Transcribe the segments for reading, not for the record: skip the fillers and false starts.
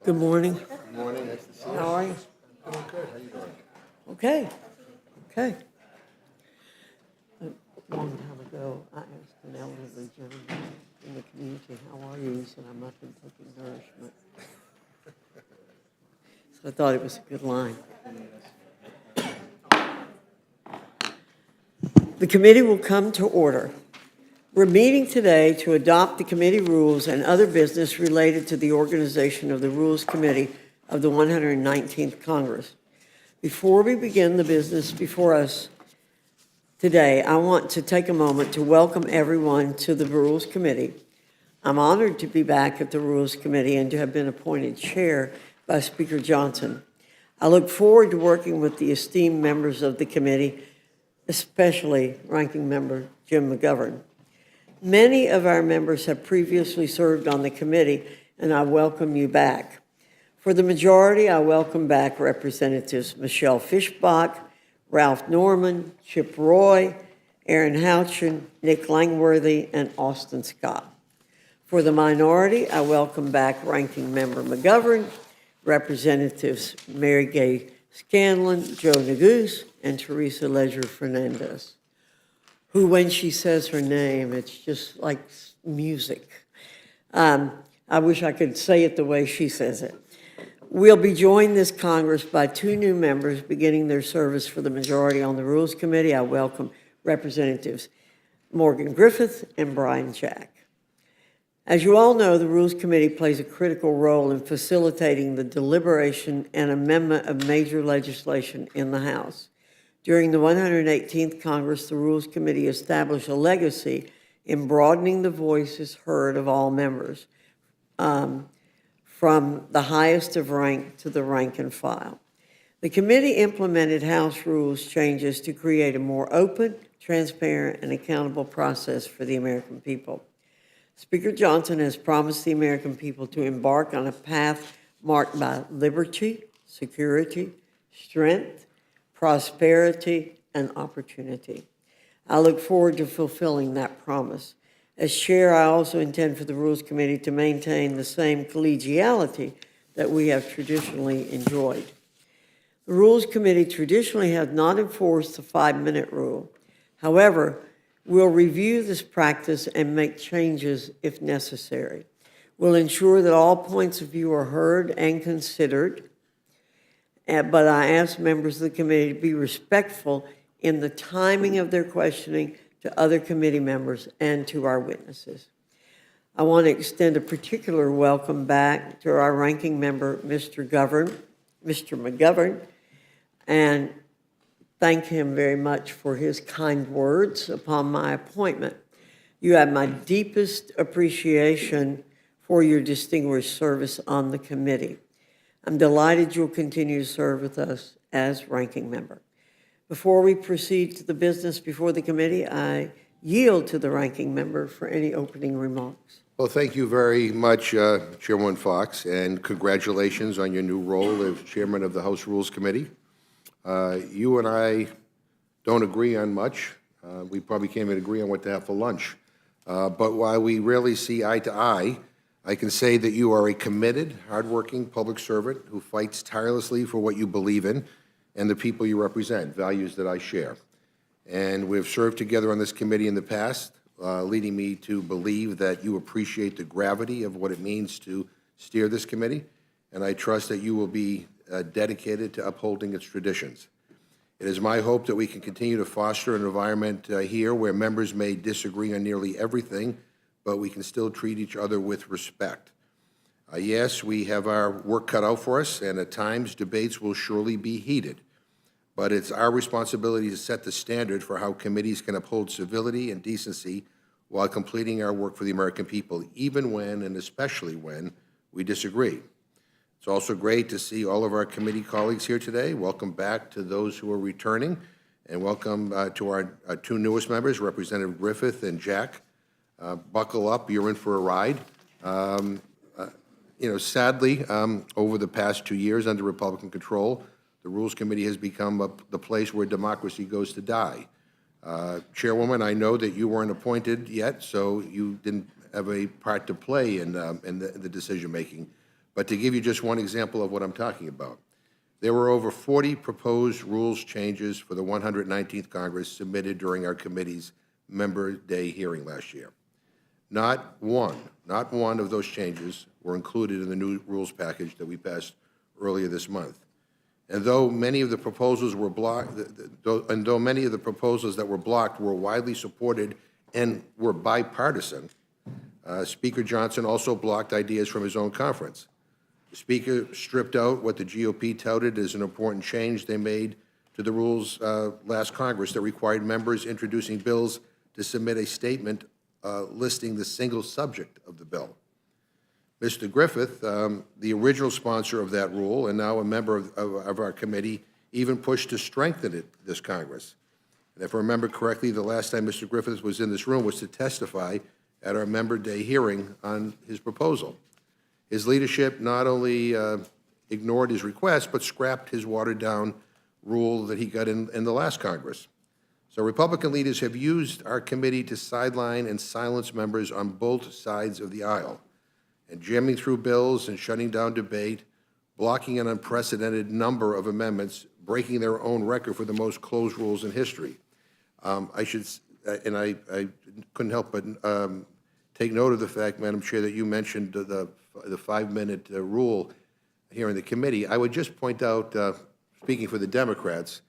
Good morning. Good morning, nice to see you. How are you? Doing good, how you doing? Okay. Okay. A long time ago, I asked an elderly gentleman in the community, how are you? He said, I'm up and taking nourishment. So I thought it was a good line. The committee will come to order. We're meeting today to adopt the committee rules and other business related to the organization of the Rules Committee of the 119th Congress. Before we begin the business before us today, I want to take a moment to welcome everyone to the Rules Committee. I'm honored to be back at the Rules Committee and to have been appointed chair by Speaker Johnson. I look forward to working with the esteemed members of the committee, especially Ranking Member Jim McGovern. Many of our members have previously served on the committee, and I welcome you back. For the majority, I welcome back Representatives Michelle Fischbach, Ralph Norman, Chip Roy, Aaron Houchin, Nick Langworthy, and Austin Scott. For the minority, I welcome back Ranking Member McGovern, Representatives Mary Gay Scanlon, Joe Neguse, and Teresa Leger Fernandez, who, when she says her name, it's just like music. I wish I could say it the way she says it. We'll be joined this Congress by two new members beginning their service for the majority on the Rules Committee. I welcome Representatives Morgan Griffith and Brian Jack. As you all know, the Rules Committee plays a critical role in facilitating the deliberation and amendment of major legislation in the House. During the 118th Congress, the Rules Committee established a legacy in broadening the voices heard of all members, from the highest of rank to the rank and file. The committee implemented House rules changes to create a more open, transparent, and accountable process for the American people. Speaker Johnson has promised the American people to embark on a path marked by liberty, security, strength, prosperity, and opportunity. I look forward to fulfilling that promise. As chair, I also intend for the Rules Committee to maintain the same collegiality that we have traditionally enjoyed. The Rules Committee traditionally has not enforced the 5-minute rule. However, we'll review this practice and make changes if necessary. We'll ensure that all points of view are heard and considered, but I ask members of the committee to be respectful in the timing of their questioning to other committee members and to our witnesses. I want to extend a particular welcome back to our ranking member, Mr. McGovern, and thank him very much for his kind words upon my appointment. You have my deepest appreciation for your distinguished service on the committee. I'm delighted you'll continue to serve with us as ranking member. Before we proceed to the business before the committee, I yield to the ranking member for any opening remarks. Well, thank you very much, Chairwoman Fox, and congratulations on your new role as chairman of the House Rules Committee. You and I don't agree on much. We probably can't even agree on what to have for lunch. But while we rarely see eye to eye, I can say that you are a committed, hardworking public servant who fights tirelessly for what you believe in and the people you represent, values that I share. And we've served together on this committee in the past, leading me to believe that you appreciate the gravity of what it means to steer this committee, and I trust that you will be dedicated to upholding its traditions. It is my hope that we can continue to foster an environment here where members may disagree on nearly everything, but we can still treat each other with respect. Yes, we have our work cut out for us, and at times debates will surely be heated. But it's our responsibility to set the standard for how committees can uphold civility and decency while completing our work for the American people, even when, and especially when, we disagree. It's also great to see all of our committee colleagues here today. Welcome back to those who are returning, and welcome to our two newest members, Representative Griffith and Jack. Buckle up, you're in for a ride. Sadly, over the past 2 years under Republican control, the Rules Committee has become the place where democracy goes to die. Chairwoman, I know that you weren't appointed yet, so you didn't have a part to play in the decision-making. But to give you just one example of what I'm talking about, there were over 40 proposed rules changes for the 119th Congress submitted during our committee's Member Day hearing last year. Not one of those changes were included in the new rules package that we passed earlier this month. And though many of the proposals were blocked, and though many of the proposals that were blocked were widely supported and were bipartisan, Speaker Johnson also blocked ideas from his own conference. The Speaker stripped out what the GOP touted as an important change they made to the rules last Congress that required members introducing bills to submit a statement listing the single subject of the bill. Mr. Griffith, the original sponsor of that rule and now a member of our committee, even pushed to strengthen it this Congress. And if I remember correctly, the last time Mr. Griffith was in this room was to testify at our Member Day hearing on his proposal. His leadership not only ignored his request, but scrapped his watered-down rule that he got in the last Congress. So Republican leaders have used our committee to sideline and silence members on both sides of the aisle, and jamming through bills and shutting down debate, blocking an unprecedented number of amendments, breaking their own record for the most closed rules in history. I couldn't help but take note of the fact, Madam Chair, that you mentioned the 5-minute rule here in the committee. I would just point out, speaking for the Democrats,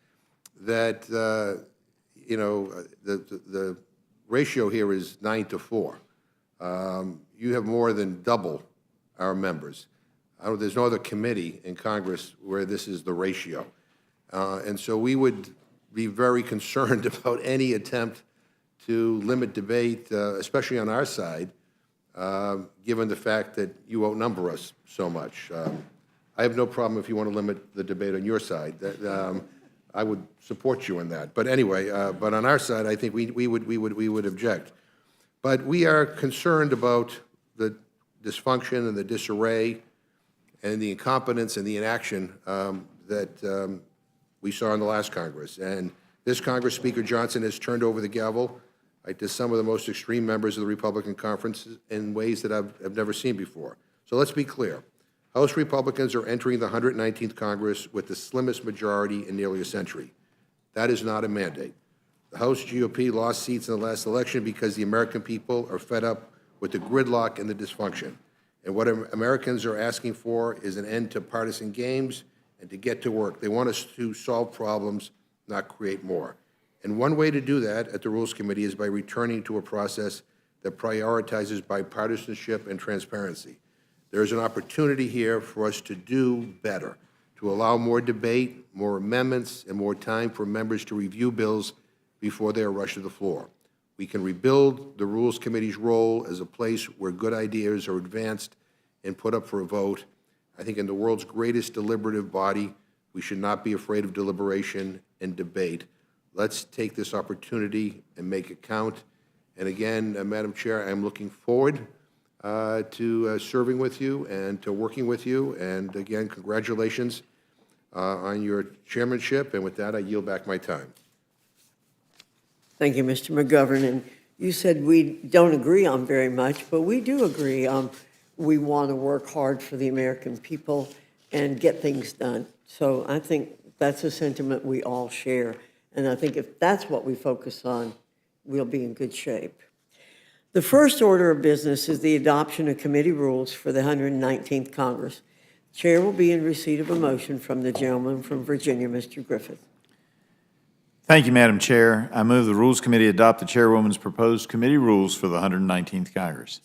that the ratio here is 9-4. You have more than double our members. There's no other committee in Congress where this is the ratio. And so we would be very concerned about any attempt to limit debate, especially on our side, given the fact that you outnumber us so much. I have no problem if you want to limit the debate on your side. I would support you in that. But anyway, but on our side, I think we would object. But we are concerned about the dysfunction and the disarray and the incompetence and the inaction that we saw in the last Congress. And this Congress, Speaker Johnson has turned over the gavel to some of the most extreme members of the Republican conference in ways that I've never seen before. So let's be clear. House Republicans are entering the 119th Congress with the slimmest majority in nearly a century. That is not a mandate. The House GOP lost seats in the last election because the American people are fed up with the gridlock and the dysfunction. And what Americans are asking for is an end to partisan games and to get to work. They want us to solve problems, not create more. And one way to do that at the Rules Committee is by returning to a process that prioritizes bipartisanship and transparency. There is an opportunity here for us to do better, to allow more debate, more amendments, and more time for members to review bills before they are rushed to the floor. We can rebuild the Rules Committee's role as a place where good ideas are advanced and put up for a vote. I think in the world's greatest deliberative body, we should not be afraid of deliberation and debate. Let's take this opportunity and make it count. And again, Madam Chair, I'm looking forward to serving with you and to working with you. And again, congratulations on your chairmanship. And with that, I yield back my time. Thank you, Mr. McGovern. And you said we don't agree on very much, but we do agree on we want to work hard for the American people and get things done. So I think that's a sentiment we all share. And I think if that's what we focus on, we'll be in good shape. The first order of business is the adoption of committee rules for the 119th Congress. The chair will be in receipt of a motion from the gentleman from Virginia, Mr. Griffith. Thank you, Madam Chair. I move the Rules Committee adopt the chairwoman's proposed committee rules for the 119th Congress.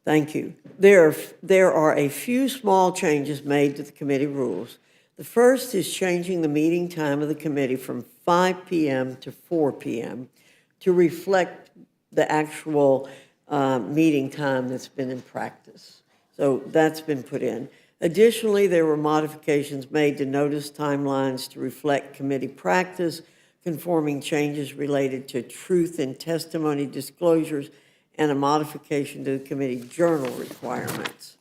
Thank you. There are a few small changes made to the committee rules. The first is changing the meeting time of the committee from 5 p.m. to 4 p.m. to reflect the actual meeting time that's been in practice. So that's been put in. Additionally, there were modifications made to notice timelines to reflect committee practice, conforming changes related to truth and testimony disclosures, and a modification to the committee journal requirements.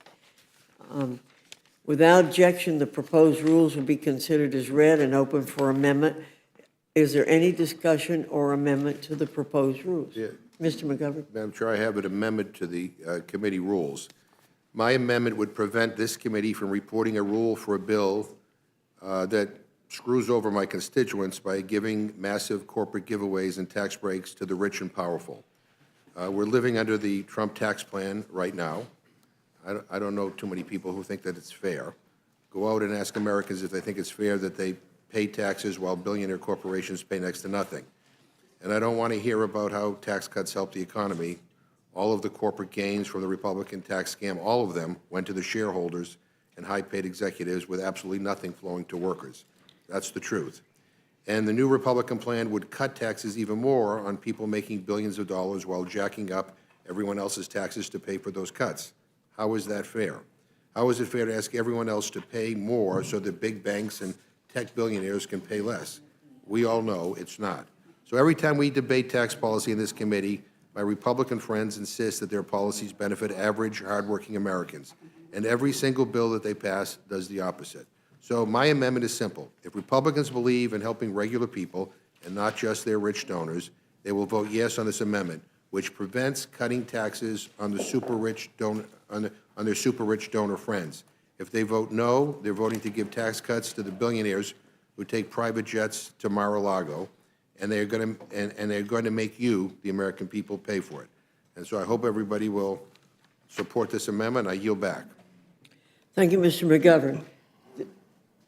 Without objection, the proposed rules will be considered as read and open for amendment. Is there any discussion or amendment to the proposed rules? Yeah. Mr. McGovern. Madam Chair, I have an amendment to the committee rules. My amendment would prevent this committee from reporting a rule for a bill that screws over my constituents by giving massive corporate giveaways and tax breaks to the rich and powerful. We're living under the Trump tax plan right now. I don't know too many people who think that it's fair. Go out and ask Americans if they think it's fair that they pay taxes while billionaire corporations pay next to nothing. And I don't want to hear about how tax cuts help the economy. All of the corporate gains from the Republican tax scam, all of them went to the shareholders and high-paid executives with absolutely nothing flowing to workers. That's the truth. And the new Republican plan would cut taxes even more on people making billions of dollars while jacking up everyone else's taxes to pay for those cuts. How is that fair? How is it fair to ask everyone else to pay more so that big banks and tech billionaires can pay less? We all know it's not. So every time we debate tax policy in this committee, my Republican friends insist that their policies benefit average, hardworking Americans. And every single bill that they pass does the opposite. So my amendment is simple. If Republicans believe in helping regular people and not just their rich donors, they will vote yes on this amendment, which prevents cutting taxes on the super rich donor, on their super rich donor friends. If they vote no, they're voting to give tax cuts to the billionaires who take private jets to Mar-a-Lago, and they're going to make you, the American people, pay for it. And so I hope everybody will support this amendment. I yield back. Thank you, Mr. McGovern.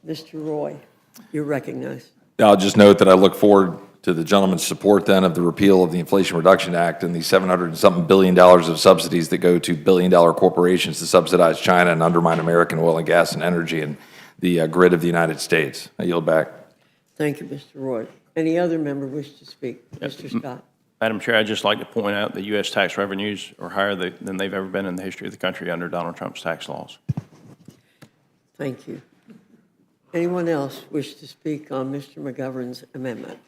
Mr. Roy, you're recognized. I'll just note that I look forward to the gentleman's support then of the repeal of the Inflation Reduction Act and the $700-something billion of subsidies that go to billion-dollar corporations to subsidize China and undermine American oil and gas and energy and the grid of the United States. I yield back. Thank you, Mr. Roy. Any other member wish to speak? Mr. Scott. Madam Chair, I'd just like to point out that U.S. tax revenues are higher than they've ever been in the history of the country under Donald Trump's tax laws. Thank you. Anyone else wish to speak on Mr. McGovern's amendment?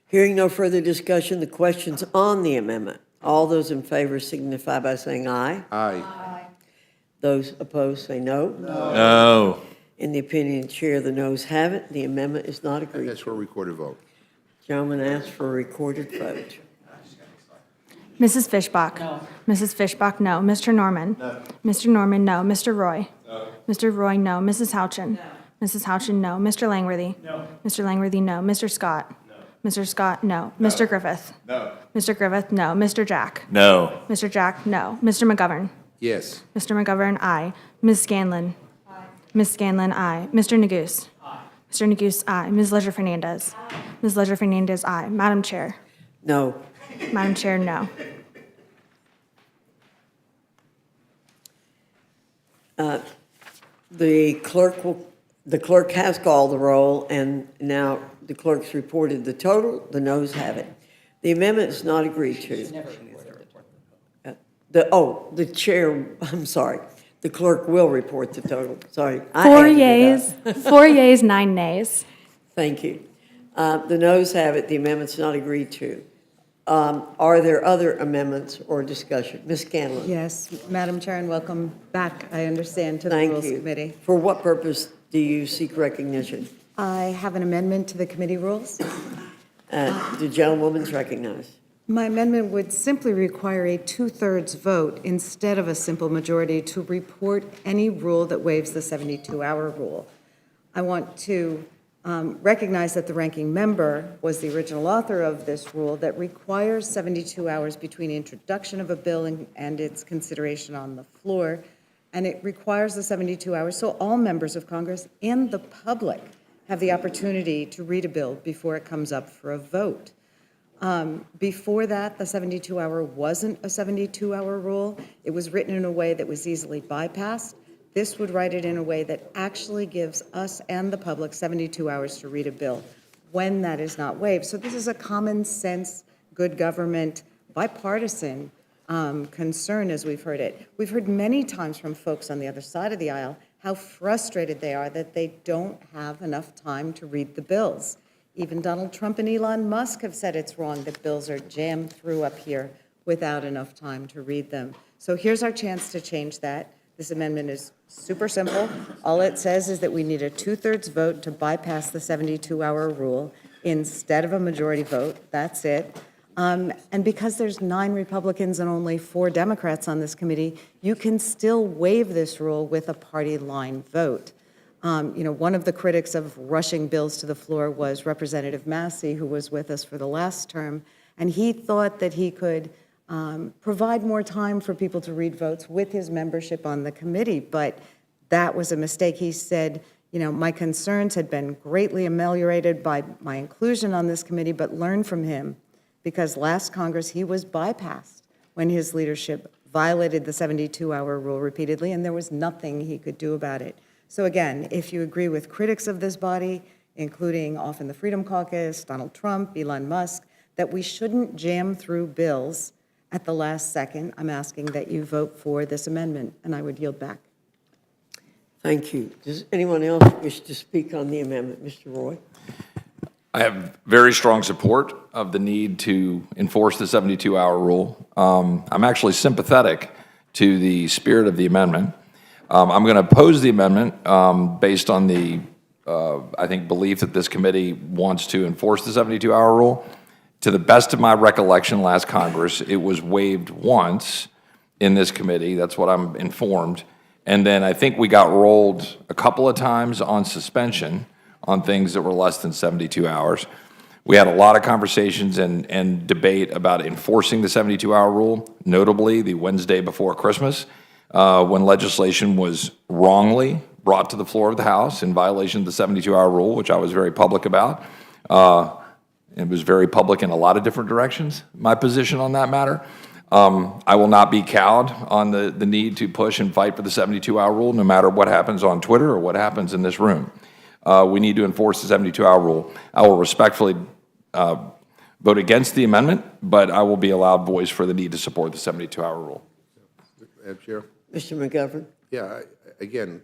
Hearing no further discussion, the questions on the amendment. All those in favor signify by saying aye. Aye. Those opposed say no. No. In the opinion of the chair, the noes have it. The amendment is not agreed That's to. for a recorded vote. Gentleman asked for a recorded vote. Mrs. Fishbach? No. Mrs. Fishbach, no. Mr. Norman? No. Mr. Norman, no. Mr. Roy? No. Mr. Roy, no. Mrs. Houchin? No. Mrs. Houchin, no. Mr. Langworthy? No. Mr. Langworthy, no. Mr. Scott? No. Mr. Scott, no. Mr. Griffith? No. Mr. Griffith, no. Mr. Jack? No. Mr. Jack, no. Mr. McGovern? Yes. Mr. McGovern, aye. Ms. Scanlon? Aye. Ms. Scanlon, aye. Mr. Neguse? Aye. Mr. Neguse, aye. Ms. Leisure Fernandez? Aye. Ms. Leisure Fernandez, aye. Madam Chair? No. Madam Chair, no. The clerk has called the roll, and now the clerk's reported the total. The noes have it. The amendment is not agreed to. The chair, I'm sorry. The clerk will report the total. Sorry. I 4 added it up. yeas, 4 yeas, 9 nays. Thank you. The noes have it. The amendment's not agreed to. Are there other amendments or discussion? Ms. Scanlon? Yes, Madam Chair, and welcome back, I understand, to the Thank Rules you. Committee. For what purpose do you seek recognition? I have an amendment to the committee rules. The gentlewoman's recognized. My amendment would simply require a two-thirds vote instead of a simple majority to report any rule that waives the 72-hour rule. I want to recognize that the ranking member was the original author of this rule that requires 72 hours between introduction of a bill and its consideration on the floor, and it requires the 72 hours so all members of Congress and the public have the opportunity to read a bill before it comes up for a vote. Before that, the 72-hour wasn't a 72-hour rule. It was written in a way that was easily bypassed. This would write it in a way that actually gives us and the public 72 hours to read a bill when that is not waived. So this is a common sense, good government, bipartisan concern as we've heard it. We've heard many times from folks on the other side of the aisle how frustrated they are that they don't have enough time to read the bills. Even Donald Trump and Elon Musk have said it's wrong that bills are jammed through up here without enough time to read them. So here's our chance to change that. This amendment is super simple. All it says is that we need a two-thirds vote to bypass the 72-hour rule instead of a majority vote. That's it. And because there's 9 Republicans and only 4 Democrats on this committee, you can still waive this rule with a party line vote. One of the critics of rushing bills to the floor was Representative Massey, who was with us for the last term, and he thought that he could provide more time for people to read votes with his membership on the committee, but that was a mistake. He said, my concerns had been greatly ameliorated by my inclusion on this committee, but learn from him, because last Congress he was bypassed when his leadership violated the 72-hour rule repeatedly, and there was nothing he could do about it. So again, if you agree with critics of this body, including often the Freedom Caucus, Donald Trump, Elon Musk, that we shouldn't jam through bills at the last second, I'm asking that you vote for this amendment, and I would yield back. Thank you. Does anyone else wish to speak on the amendment? Mr. Roy? I have very strong support of the need to enforce the 72-hour rule. I'm actually sympathetic to the spirit of the amendment. I'm going to oppose the amendment based on the, I think, belief that this committee wants to enforce the 72-hour rule. To the best of my recollection, last Congress, it was waived once in this committee. That's what I'm informed. And then I think we got rolled a couple of times on suspension on things that were less than 72 hours. We had a lot of conversations and debate about enforcing the 72-hour rule, notably the Wednesday before Christmas, when legislation was wrongly brought to the floor of the House in violation of the 72-hour rule, which I was very public about. It was very public in a lot of different directions, my position on that matter. I will not be cowed on the need to push and fight for the 72-hour rule, no matter what happens on Twitter or what happens in this room. We need to enforce the 72-hour rule. I will respectfully vote against the amendment, but I will be a loud voice for the need to support the 72-hour rule. Madam Chair? Mr. McGovern? Yeah, again,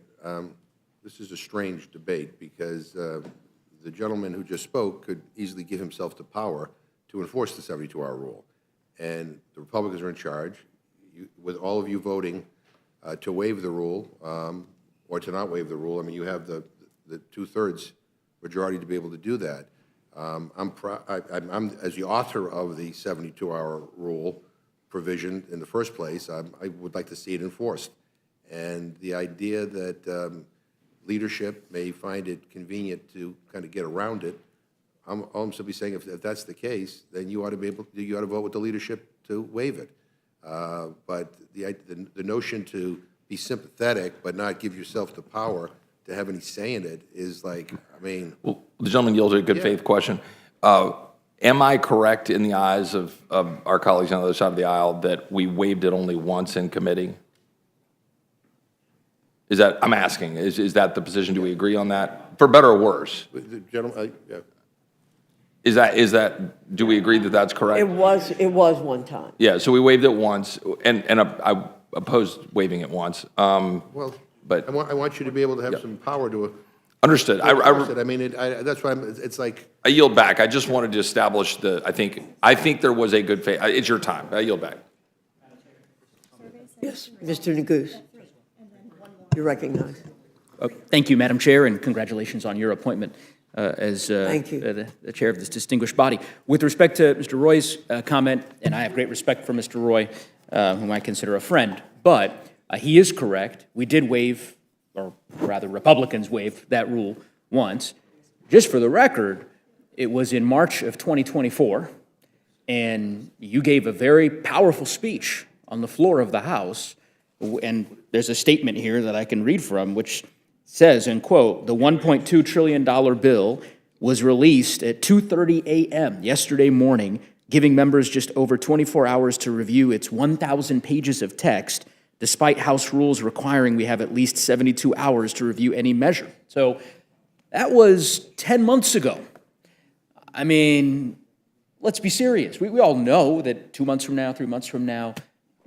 this is a strange debate because the gentleman who just spoke could easily give himself the power to enforce the 72-hour rule. And the Republicans are in charge, with all of you voting to waive the rule or to not waive the rule. I mean, you have the two-thirds majority to be able to do that. I'm, as the author of the 72-hour rule provision in the first place, I would like to see it enforced. And the idea that leadership may find it convenient to kind of get around it, I'm simply saying if that's the case, then you ought to be able, you ought to vote with the leadership to waive it. But the notion to be sympathetic but not give yourself the power to have any say in it is like, I mean. Well, the gentleman yielded a good faith question. Am I correct in the eyes of our colleagues on the other side of the aisle that we waived it only once in committee? Is that, I'm asking, is that the position? Do we agree on that? For better or worse? The gentleman, yeah. Is that, do we agree that that's correct? It was one time. Yeah, so we waived it once, and I opposed waiving it once. Well, but I want you to be able to have some power to. Understood. I mean, that's why it's like. I yield back. I just wanted to establish I think there was a good faith. It's your time. I yield back. Yes, Mr. Neguse. You're recognized. Thank you, Madam Chair, and congratulations on your appointment as Thank you. The chair of this distinguished body. With respect to Mr. Roy's comment, and I have great respect for Mr. Roy, whom I consider a friend, but he is correct. We did waive, or rather Republicans waived that rule once. Just for the record, it was in March of 2024, and you gave a very powerful speech on the floor of the House, and there's a statement here that I can read from, which says, and quote, the $1.2 trillion bill was released at 2:30 a.m. yesterday morning, giving members just over 24 hours to review its 1,000 pages of text, despite House rules requiring we have at least 72 hours to review any measure. So that was 10 months ago. I mean, let's be serious. We all know that 2 months from now, 3 months from now,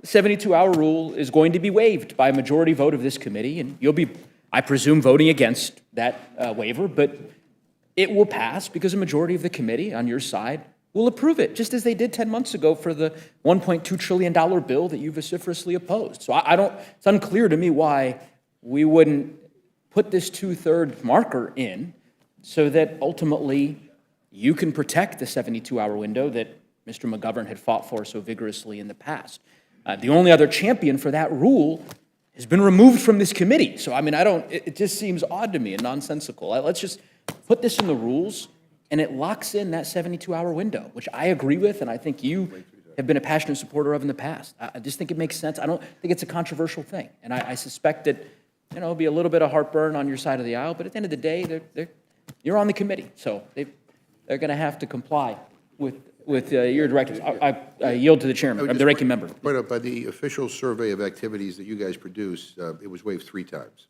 the 72-hour rule is going to be waived by a majority vote of this committee, and you'll be, I presume, voting against that waiver, but it will pass because a majority of the committee on your side will approve it, just as they did 10 months ago for the $1.2 trillion bill that you vociferously opposed. So it's unclear to me why we wouldn't put this 2/3 marker in so that ultimately you can protect the 72-hour window that Mr. McGovern had fought for so vigorously in the past. The only other champion for that rule has been removed from this committee. So, I mean, it just seems odd to me and nonsensical. Let's just put this in the rules, and it locks in that 72-hour window, which I agree with, and I think you have been a passionate supporter of in the past. I just think it makes sense. I don't think it's a controversial thing, and I suspect that, it'll be a little bit of heartburn on your side of the aisle, but at the end of the day, you're on the committee, so they're going to have to comply with your directives. I yield to the chairman, the ranking member. Point out, by the official survey of activities that you guys produce, it was waived 3 times.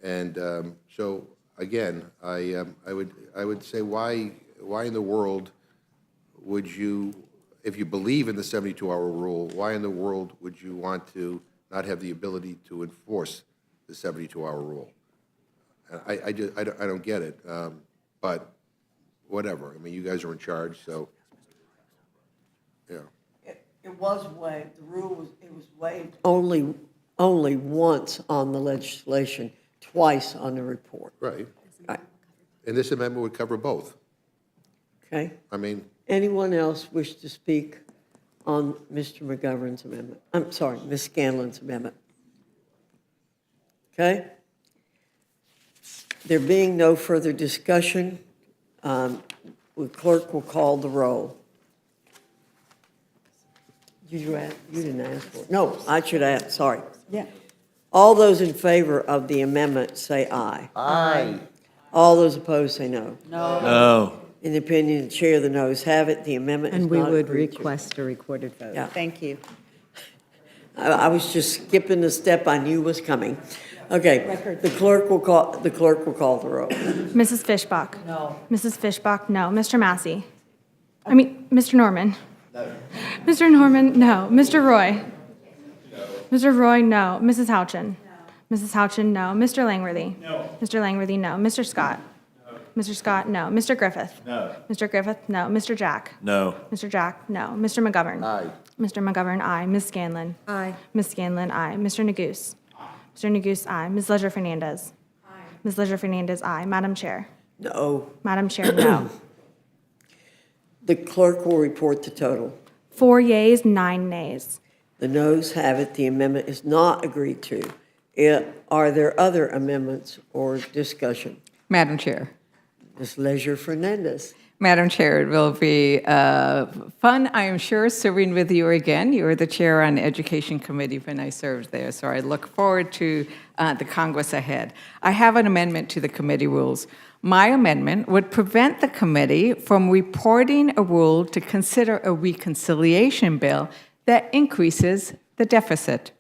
And so, again, I would say why in the world would you, if you believe in the 72-hour rule, why in the world would you want to not have the ability to enforce the 72-hour rule? I don't get it, but whatever. I mean, you guys are in charge, so, yeah. It was waived, the rule was, it was waived only once on the legislation, twice on the report. Right. Right. And this amendment would cover both. Okay? I mean, Anyone else wish to speak on Mr. McGovern's amendment? I'm sorry, Ms. Scanlon's amendment. Okay? There being no further discussion, the clerk will call the roll. Did you ask? You didn't ask for it. No, I should ask, sorry. Yeah. All those in favor of the amendment say aye. aye. All those opposed say no. No. In the opinion of the chair, the noes have it. The amendment is And we not would agreed to. request a recorded vote. Yeah. Thank you. I was just skipping the step I knew was coming. Okay, the clerk will call the roll. Mrs. Fishbach? No. Mrs. Fishbach, no. Mr. Massey? Mr. Norman? No. Mr. Norman, no. Mr. Roy? No. Mr. Roy, no. Mrs. Houchin? No. Mrs. Houchin, no. Mr. Langworthy? No. Mr. Langworthy, no. Mr. Scott? No. Mr. Scott, no. Mr. Griffith? No. Mr. Griffith, no. Mr. Jack? No. Mr. Jack, no. Mr. McGovern? Aye. Mr. McGovern, aye. Ms. Scanlon? Aye. Ms. Scanlon, aye. Mr. Neguse? Mr. Neguse, aye. Ms. Leisure Fernandez? Aye. Ms. Leisure Fernandez, aye. Madam Chair? No. Madam Chair, no. The clerk will report the total. 4 yeas, 9 nays. The noes have it. The amendment is not agreed to. Are there other amendments or discussion? Madam Chair. Ms. Leisure Fernandez. Madam Chair, it will be fun, I am sure, serving with you again. You were the chair on the Education Committee when I served there, so I look forward to the Congress ahead. I have an amendment to the committee rules. My amendment would prevent the committee from reporting a rule to consider a reconciliation bill that increases the deficit.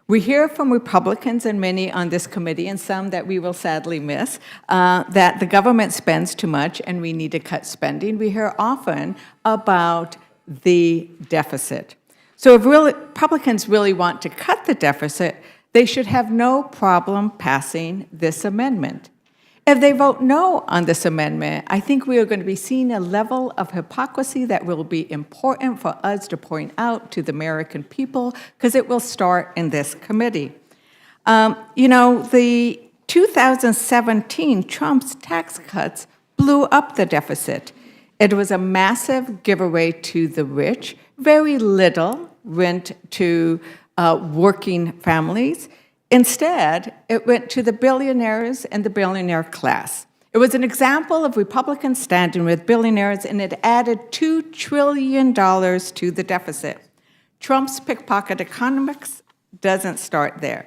We hear from Republicans and many on this committee, and some that we will sadly miss, that the government spends too much and we need to cut spending. We hear often about the deficit. So if Republicans really want to cut the deficit, they should have no problem passing this amendment. If they vote no on this amendment, I think we are going to be seeing a level of hypocrisy that will be important for us to point out to the American people, because it will start in this committee. The 2017 Trump's tax cuts blew up the deficit. It was a massive giveaway to the rich. Very little went to working families. Instead, it went to the billionaires and the billionaire class. It was an example of Republicans standing with billionaires, and it added $2 trillion to the deficit. Trump's pickpocket economics doesn't stop there.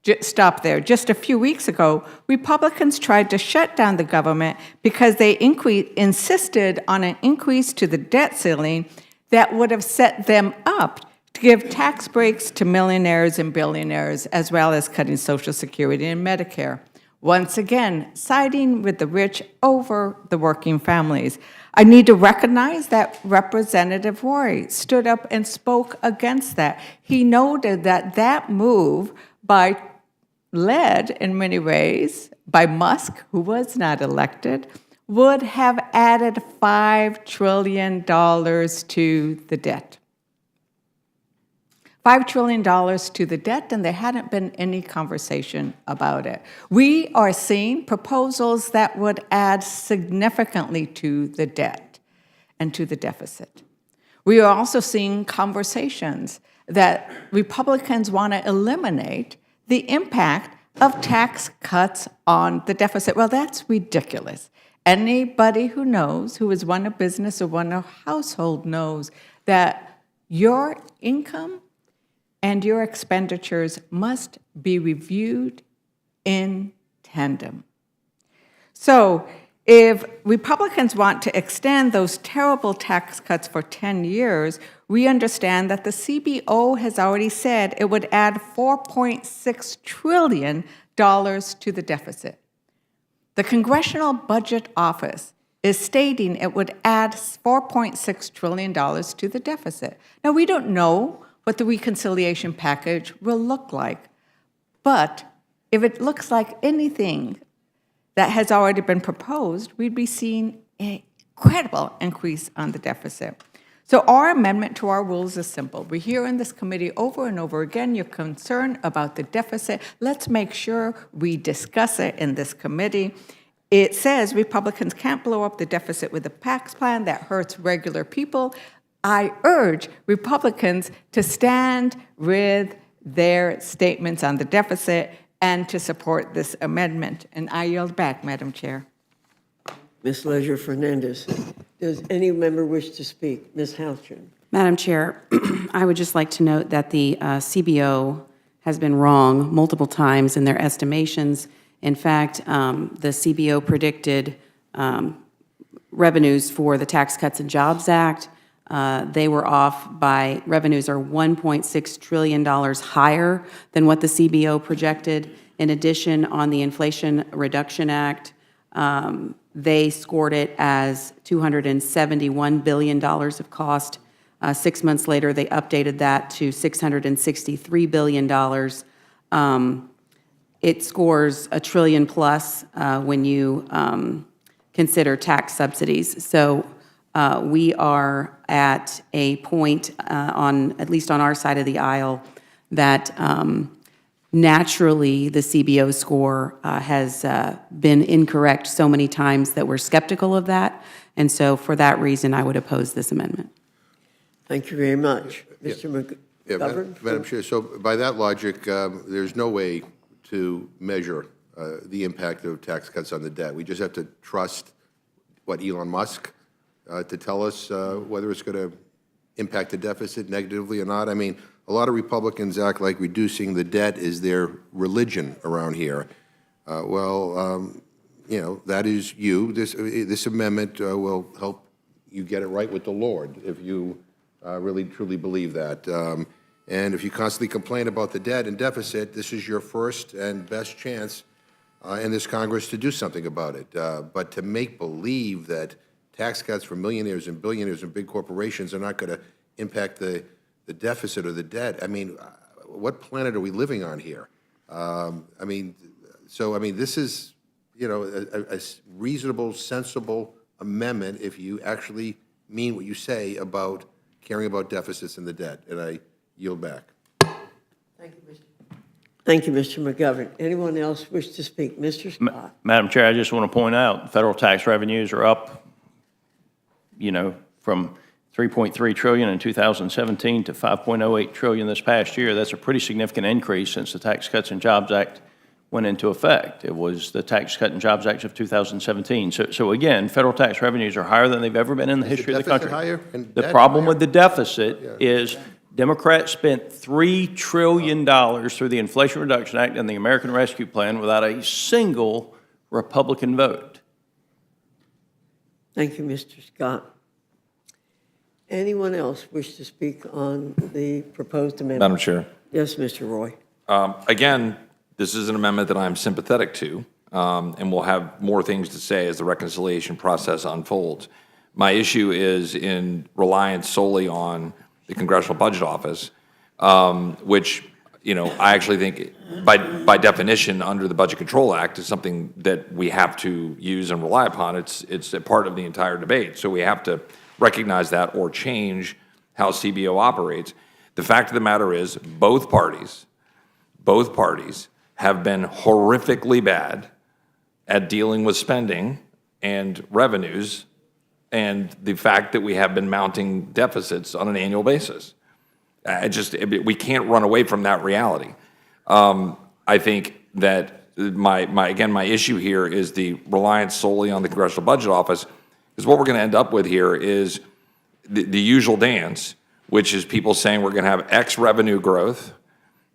Just a few weeks ago, Republicans tried to shut down the government because they insisted on an increase to the debt ceiling that would have set them up to give tax breaks to millionaires and billionaires, as well as cutting Social Security and Medicare. Once again, siding with the rich over the working families. I need to recognize that Representative Roy stood up and spoke against that. He noted that that move, led in many ways by Musk, who was not elected, would have added $5 trillion to the debt. $5 trillion to the debt, and there hadn't been any conversation about it. We are seeing proposals that would add significantly to the debt. and to the deficit. We are also seeing conversations that Republicans want to eliminate the impact of tax cuts on the deficit. Well, that's ridiculous. Anybody who knows, who has run a business or run a household, knows that your income and your expenditures must be reviewed in tandem. So if Republicans want to extend those terrible tax cuts for 10 years, we understand that the CBO has already said it would add $4.6 trillion to the deficit. The Congressional Budget Office is stating it would add $4.6 trillion to the deficit. Now, we don't know what the reconciliation package will look like, but if it looks like anything that has already been proposed, we'd be seeing an incredible increase on the deficit. So our amendment to our rules is simple. We hear in this committee over and over again your concern about the deficit. Let's make sure we discuss it in this committee. It says Republicans can't blow up the deficit with a tax plan that hurts regular people. I urge Republicans to stand with their statements on the deficit and to support this amendment. And I yield back, Madam Chair. Ms. Leisure Fernandez. Does any member wish to speak? Ms. Houchin. Madam Chair, I would just like to note that the CBO has been wrong multiple times in their estimations. In fact, the CBO predicted revenues for the Tax Cuts and Jobs Act. They were off by, revenues are $1.6 trillion higher than what the CBO projected. In addition, on the Inflation Reduction Act, they scored it as $271 billion of cost. 6 months later, they updated that to $663 billion. It scores $1 trillion plus when you consider tax subsidies. So we are at a point at least on our side of the aisle, that naturally the CBO score has been incorrect so many times that we're skeptical of that. And so for that reason, I would oppose this amendment. Thank you very much. Mr. McGovern? Madam Chair, so by that logic, there's no way to measure the impact of tax cuts on the debt. We just have to trust, Elon Musk to tell us whether it's going to impact the deficit negatively or not. I mean, a lot of Republicans act like reducing the debt is their religion around here. That is you. This amendment will help you get it right with the Lord if you really, truly believe that. And if you constantly complain about the debt and deficit, this is your first and best chance in this Congress to do something about it. But to make believe that tax cuts for millionaires and billionaires and big corporations are not going to impact the deficit or the debt, I mean, what planet are we living on here? This is, a reasonable, sensible amendment if you actually mean what you say about caring about deficits and the debt. And I yield back. Thank you, Mr. McGovern. Anyone else wish to speak? Mr. Scott? Madam Chair, I just want to point out, federal tax revenues are up, from $3.3 trillion in 2017 to $5.08 trillion this past year. That's a pretty significant increase since the Tax Cuts and Jobs Act went into effect. It was the Tax Cut and Jobs Act of 2017. So again, federal tax revenues are higher than they've ever been in the history of the country. The problem with the deficit is Democrats spent $3 trillion through the Inflation Reduction Act and the American Rescue Plan without a single Republican vote. Thank you, Mr. Scott. Anyone else wish to speak on the proposed amendment? Madam Chair. Yes, Mr. Roy. Again, this is an amendment that I'm sympathetic to, and we'll have more things to say as the reconciliation process unfolds. My issue is in reliance solely on the Congressional Budget Office, which, I actually think by definition under the Budget Control Act is something that we have to use and rely upon. It's a part of the entire debate. So we have to recognize that or change how CBO operates. The fact of the matter is both parties have been horrifically bad at dealing with spending and revenues and the fact that we have been mounting deficits on an annual basis. We can't run away from that reality. I think that my issue here is the reliance solely on the Congressional Budget Office, because what we're going to end up with here is the usual dance, which is people saying we're going to have X revenue growth,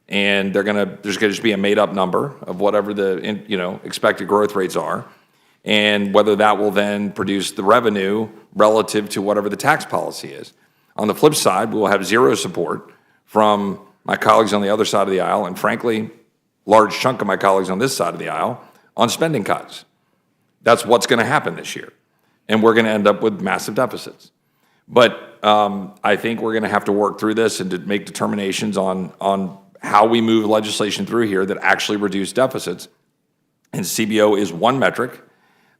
and there's going to just be a made-up number of whatever the expected growth rates are, and whether that will then produce the revenue relative to whatever the tax policy is. On the flip side, we will have zero support from my colleagues on the other side of the aisle, and frankly, large chunk of my colleagues on this side of the aisle on spending cuts. That's what's going to happen this year, and we're going to end up with massive deficits. But I think we're going to have to work through this and to make determinations on how we move legislation through here that actually reduce deficits. And CBO is one metric.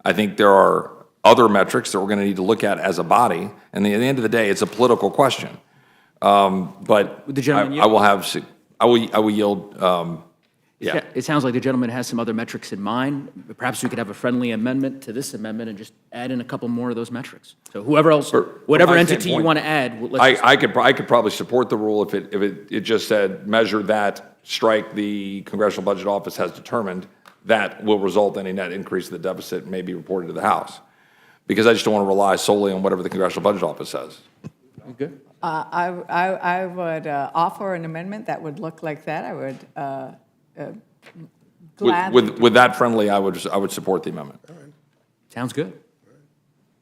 I think there are other metrics that we're going to need to look at as a body. And at the end of the day, it's a political question. But Would the gentleman I will yield. Yeah. It sounds like the gentleman has some other metrics in mind. Perhaps we could have a friendly amendment to this amendment and just add in a couple more of those metrics. So whoever else, whatever my entity you standpoint, want to add, let's just- I could probably support the rule if it just said measure that, strike the Congressional Budget Office has determined that will result in a net increase of the deficit and may be reported to the House. Because I just don't want to rely solely on whatever the Congressional Budget Office says. Good. I would offer an amendment that would look like that. I would gladly. With that friendly, I would support the amendment. Sounds good.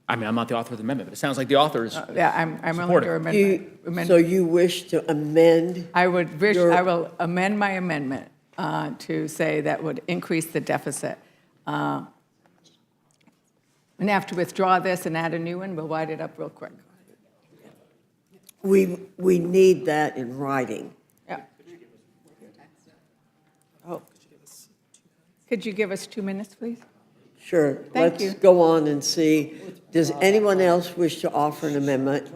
I mean, I'm not the author of the amendment, but it sounds like the author is. Yeah, I'm willing Support to it. amend. So you wish to amend? I your- will amend my amendment to say that would increase the deficit. And have to withdraw this and add a new one, we'll write it up real quick. We need that in writing. Yeah. Oh. Could you give us 2 minutes, please? Sure. Thank you. Let's go on and see, does anyone else wish to offer an amendment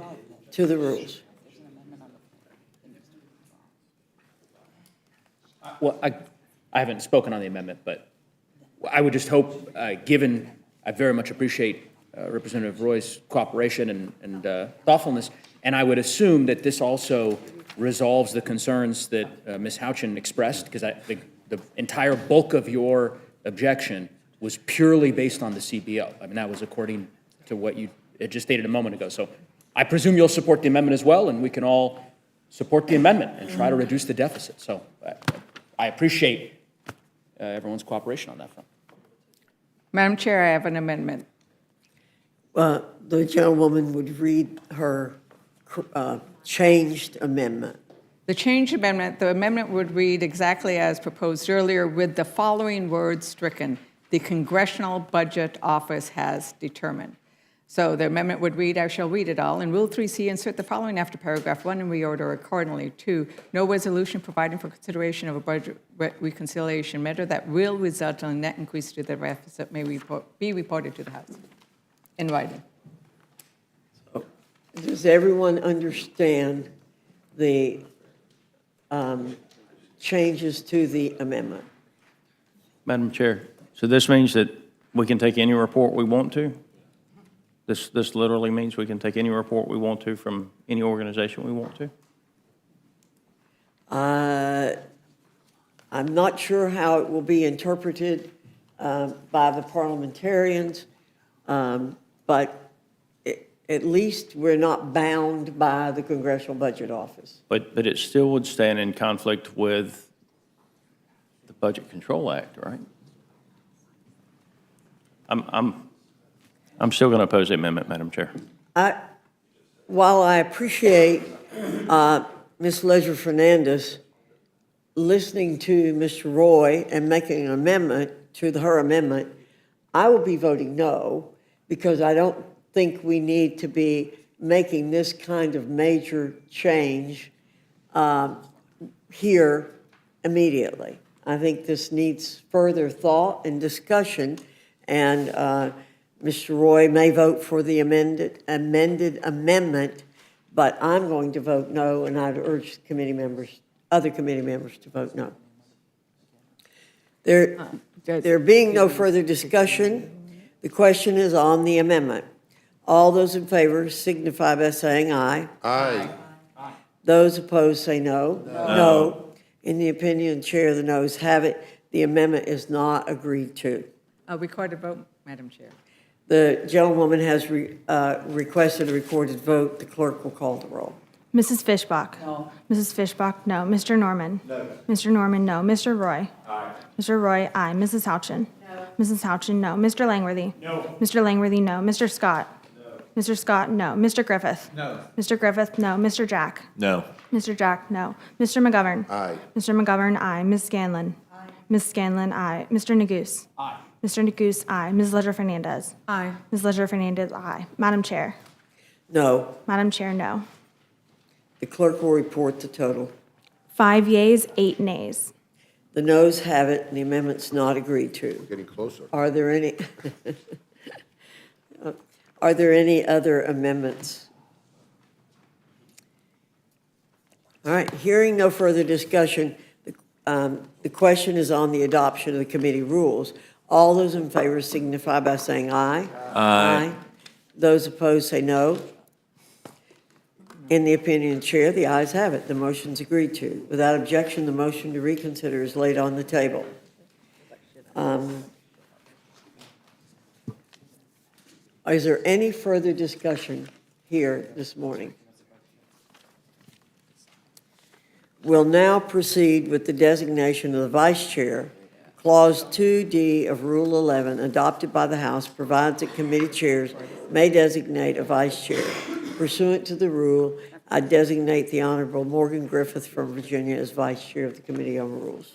to the rules? Well, I haven't spoken on the amendment, but I would just hope, given, I very much appreciate Representative Roy's cooperation and thoughtfulness, and I would assume that this also resolves the concerns that Ms. Houchin expressed, because I think the entire bulk of your objection was purely based on the CBO. I mean, that was according to what you had just stated a moment ago. So I presume you'll support the amendment as well, and we can all support the amendment and try to reduce the deficit. So I appreciate everyone's cooperation on that front. Madam Chair, I have an amendment. The gentlewoman would read her changed amendment. The change amendment, the amendment would read exactly as proposed earlier with the following words stricken: the Congressional Budget Office has determined. So the amendment would read, I shall read it all. In Rule 3C, insert the following after paragraph 1 and reorder accordingly. 2, no resolution providing for consideration of a budget reconciliation matter that will result in a net increase to the deficit may be reported to the House in writing. Does everyone understand the changes to the amendment? Madam Chair, so this means that we can take any report we want to? This literally means we can take any report we want to from any organization we want to? I'm not sure how it will be interpreted by the parliamentarians, but at least we're not bound by the Congressional Budget Office. But it still would stand in conflict with the Budget Control Act, right? I'm still going to oppose the amendment, Madam Chair. While I appreciate Ms. Leisure Fernandez listening to Mr. Roy and making an amendment to her amendment, I will be voting no, because I don't think we need to be making this kind of major change here immediately. I think this needs further thought and discussion, and Mr. Roy may vote for the amended amendment, but I'm going to vote no, and I'd urge other committee members to vote no. There being no further discussion, the question is on the amendment. All those in favor signify by saying aye. Aye. Those opposed say no. No. In the opinion of the chair, the noes have it. The amendment is not agreed to. A recorded vote, Madam Chair. The gentlewoman has requested a recorded vote. The clerk will call the roll. Mrs. Fishbach? No. Mrs. Fishbach, no. Mr. Norman? No. Mr. Norman, no. Mr. Roy? Aye. Mr. Roy, aye. Mrs. Houchin? No. Mrs. Houchin, no. Mr. Langworthy? No. Mr. Langworthy, no. Mr. Scott? No. Mr. Scott, no. Mr. Griffith? No. Mr. Griffith, no. Mr. Jack? No. Mr. Jack, no. Mr. McGovern? Aye. Mr. McGovern, aye. Ms. Scanlon? Aye. Ms. Scanlon, aye. Mr. Neguse? Aye. Mr. Neguse, aye. Ms. Ledger Fernandez? Aye. Ms. Ledger Fernandez, aye. Madam Chair? No. Madam Chair, no. The clerk will report the total. 5 yeas, 8 nays. The noes have it, and the amendment's not agreed to. Getting closer. Are there any, are there any other amendments? All right, hearing no further discussion, the question is on the adoption of the committee rules. All those in favor signify by saying aye. Aye. Those opposed say no. In the opinion of the chair, the ayes have it. The motion's agreed to. Without objection, the motion to reconsider is laid on the table. Is there any further discussion here this morning? We'll now proceed with the designation of the vice chair. Clause 2D of Rule 11, adopted by the House, provides that committee chairs may designate a vice chair. Pursuant to the rule, I designate the Honorable Morgan Griffith from Virginia as vice chair of the Committee on Rules.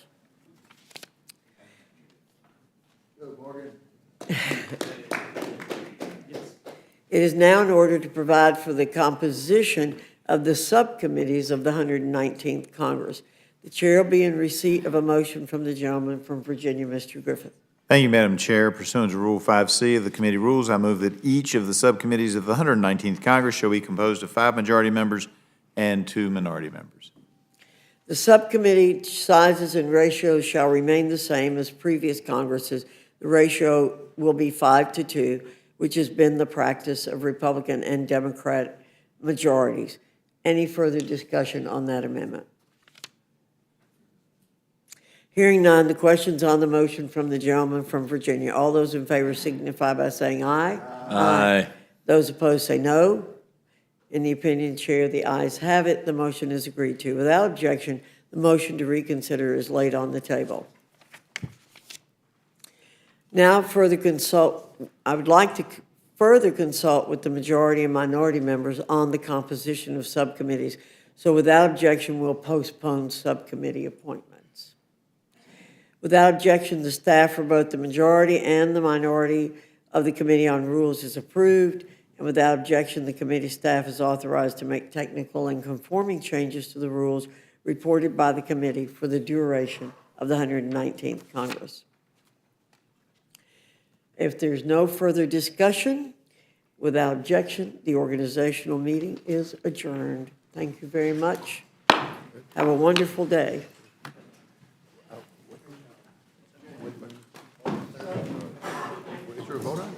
It is now in order to provide for the composition of the subcommittees of the 119th Congress. The chair will be in receipt of a motion from the gentleman from Virginia, Mr. Griffith. Thank you, Madam Chair. Pursuant to Rule 5C of the committee rules, I move that each of the subcommittees of the 119th Congress shall be composed of 5 majority members and 2 minority members. The subcommittee sizes and ratios shall remain the same as previous Congresses. The ratio will be 5-2, which has been the practice of Republican and Democrat majorities. Any further discussion on that amendment? Hearing none, the question's on the motion from the gentleman from Virginia. All those in favor signify by saying aye. Aye. Those opposed say no. In the opinion of the chair, the ayes have it. The motion is agreed to. Without objection, the motion to reconsider is laid on the table. Now, I would like to further consult with the majority and minority members on the composition of subcommittees. So without objection, we'll postpone subcommittee appointments. Without objection, the staff for both the majority and the minority of the Committee on Rules is approved. And without objection, the committee staff is authorized to make technical and conforming changes to the rules reported by the committee for the duration of the 119th Congress. If there's no further discussion, without objection, the organizational meeting is adjourned. Thank you very much. Have a wonderful day. Is there a vote on it?